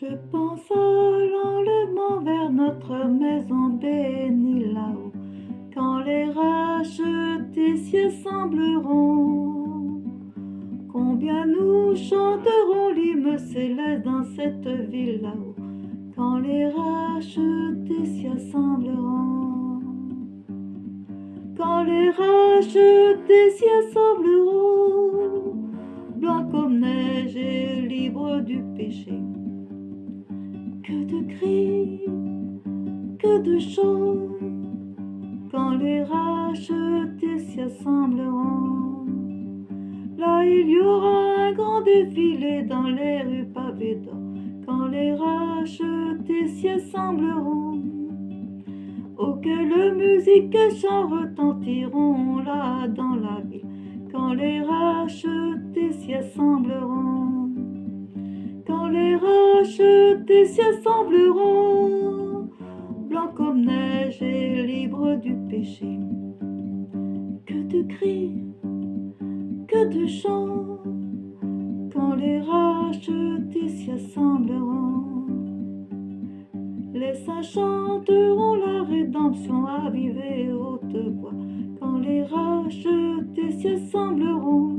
Je pense à l'enlèvement vers notre maison bénie là-haut, quand les rachetés s'y assembleront. Combien nous chanterons l'hymne céleste dans cette ville là-haut, quand les rachetés s'y assembleront. Quand les rachetés s'y assembleront, blancs comme neige et libres du péché. Que de cris, que de chants, quand les rachetés s'y assembleront. Là il y aura un grand défilé dans les rues pavées d'or, quand les rachetés s'y assembleront. Oh, quelle musique et chants retentiront là dans la ville, quand les rachetés s'y assembleront. Quand les rachetés s'y assembleront, blancs comme neige et libres du péché. Que de cris, que de chants, quand les rachetés s'y assembleront. Les saints chanteront la rédemption à vive et haute voix, quand les rachetés s'y assembleront.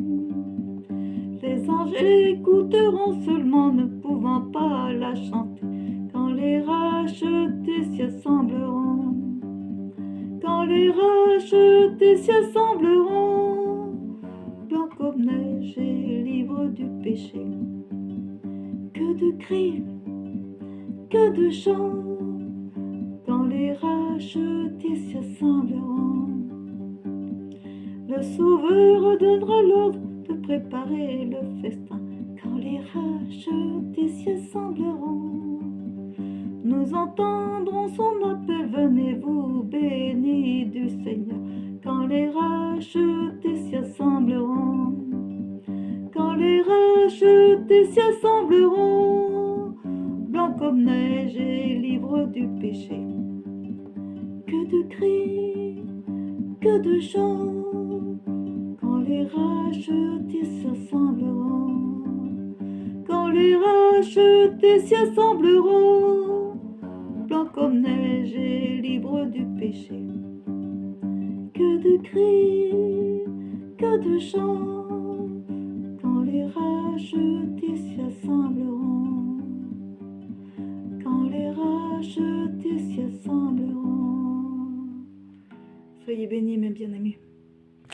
Les anges écouteront seulement, ne pouvant pas la chanter, quand les rachetés s'y assembleront. Quand les rachetés s'y assembleront, blancs comme neige et libres du péché. Que de cris, que de chants, quand les rachetés s'y assembleront. Le Sauveur donnera l'ordre de préparer le festin, quand les rachetés s'y assembleront. Nous entendrons son appel, venez-vous bénis du Seigneur, quand les rachetés s'y assembleront. Quand les rachetés s'y assembleront, blancs comme neige et libres du péché. Que de cris, que de chants, quand les rachetés s'y assembleront. Quand les rachetés s'y assembleront, blancs comme neige et libres du péché. Que de cris, que de chants, quand les rachetés s'y assembleront. Quand les rachetés s'y assembleront. Soyez bénis, mes bien-aimés.